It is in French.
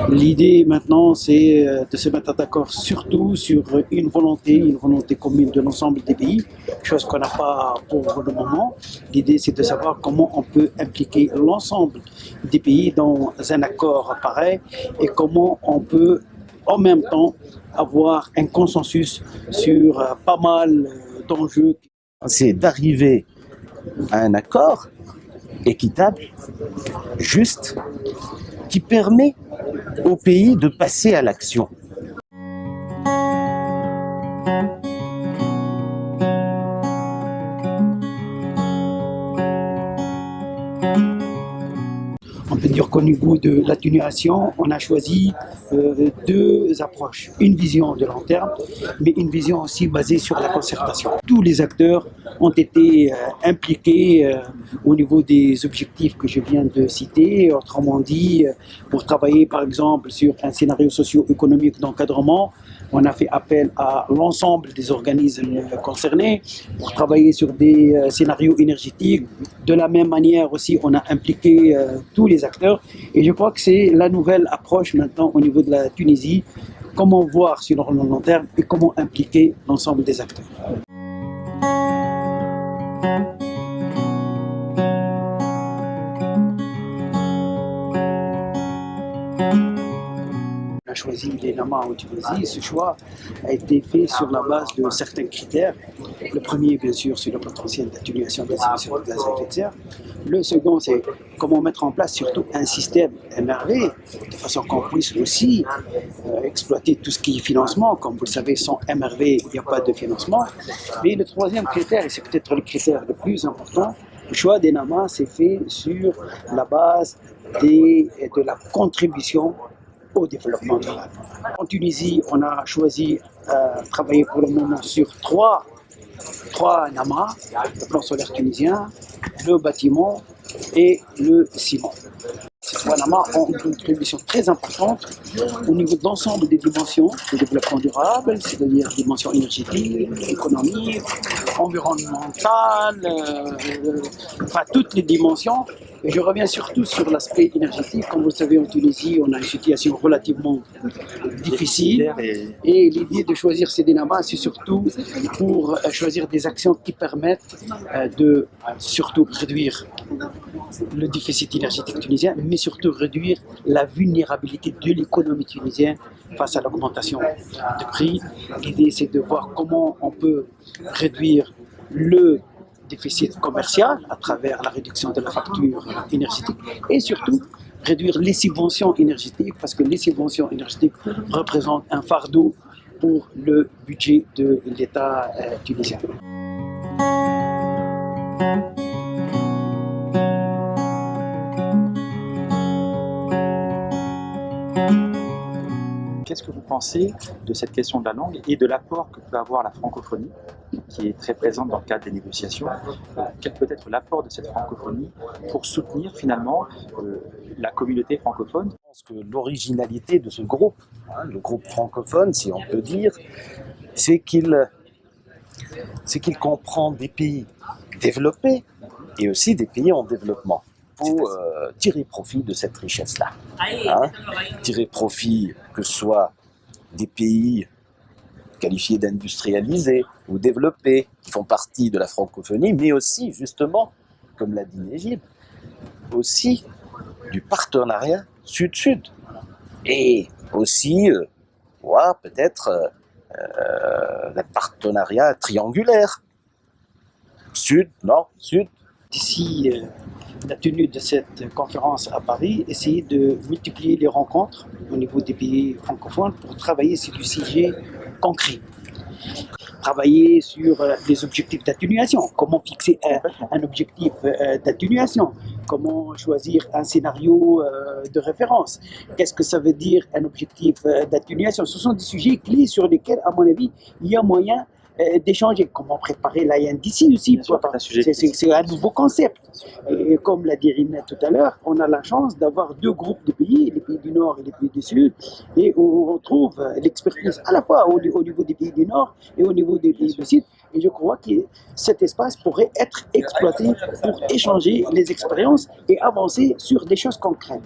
L'idée maintenant, c'est de se mettre d'accord surtout sur une volonté commune de l'ensemble des pays, chose qu'on n'a pas pour le moment. L'idée, c'est de savoir comment on peut impliquer l'ensemble des pays dans un accord pareil et comment on peut en même temps avoir un consensus sur pas mal d'enjeux. C'est d'arriver à un accord équitable, juste, qui permet au pays de passer à l'action. On peut dire qu'au niveau de l'atténuation, on a choisi deux approches. Une vision de long terme, mais une vision aussi basée sur la concertation. Tous les acteurs ont été impliqués au niveau des objectifs que je viens de citer. Autrement dit, pour travailler par exemple sur un scénario socio-économique d'encadrement, on a fait appel à l'ensemble des organismes concernés pour travailler sur des scénarios énergétiques. De la même manière aussi, on a impliqué tous les acteurs. Et je crois que c'est la nouvelle approche maintenant au niveau de la Tunisie. Comment voir sur le long terme et comment impliquer l'ensemble des acteurs. On a choisi l'ENAMA en Tunisie. Ce choix a été fait sur la base de certains critères. Le premier, bien sûr, c'est le potentiel d'atténuation des émissions de gaz à effet de serre. Le second, c'est comment mettre en place surtout un système MRV, de façon qu'on puisse aussi exploiter tout ce qui est financement. Comme vous le savez, sans MRV, il n'y a pas de financement. Mais le troisième critère, et c'est peut-être le critère le plus important, le choix d'ENAMA s'est fait sur la base de la contribution au développement durable. En Tunisie, on a choisi de travailler pour le moment sur trois NAMA, le plan solaire tunisien, le bâtiment et le ciment. Ces trois NAMA ont une contribution très importante au niveau de l'ensemble des dimensions du développement durable, c'est-à-dire dimensions énergétiques, économiques, environnementales, enfin toutes les dimensions. Et je reviens surtout sur l'aspect énergétique. Comme vous le savez, en Tunisie, on a une situation relativement difficile. Et l'idée de choisir ces NAMA, c'est surtout pour choisir des actions qui permettent de surtout réduire le déficit énergétique tunisien, mais surtout réduire la vulnérabilité de l'économie tunisienne face à l'augmentation des prix. L'idée, c'est de voir comment on peut réduire le déficit commercial à travers la réduction de la facture énergétique et surtout réduire les subventions énergétiques parce que les subventions énergétiques représentent un fardeau pour le budget de l'État tunisien. Qu'est-ce que vous pensez de cette question de la langue et de l'apport que peut avoir la francophonie, qui est très présente dans le cadre des négociations? Quel peut être l'apport de cette francophonie pour soutenir finalement la communauté francophone? Je pense que l'originalité de ce groupe, le groupe francophone, si on peut dire, c'est qu'il comprend des pays développés et aussi des pays en développement. Il faut tirer profit de cette richesse-là. Tirer profit que ce soit des pays qualifiés d'industrialisés ou développés, qui font partie de la francophonie, mais aussi, justement, comme l'a dit Négib, aussi du partenariat sud-sud. Et aussi, peut-être, un partenariat triangulaire. Sud, nord, sud. D'ici la tenue de cette conférence à Paris, essayer de multiplier les rencontres au niveau des pays francophones pour travailler sur du sujet concret. Travailler sur des objectifs d'atténuation, comment fixer un objectif d'atténuation, comment choisir un scénario de référence, qu'est-ce que ça veut dire un objectif d'atténuation. Ce sont des sujets clés sur lesquels, à mon avis, il y a moyen d'échanger. Comment préparer l'INDC aussi, c'est un nouveau concept. Et comme l'a dit Rina tout à l'heure, on a la chance d'avoir deux groupes de pays, les pays du Nord et les pays du Sud, et où on trouve l'expertise à la fois au niveau des pays du Nord et au niveau des pays du Sud. Et je crois que cet espace pourrait être exploité pour échanger les expériences et avancer sur des choses concrètes.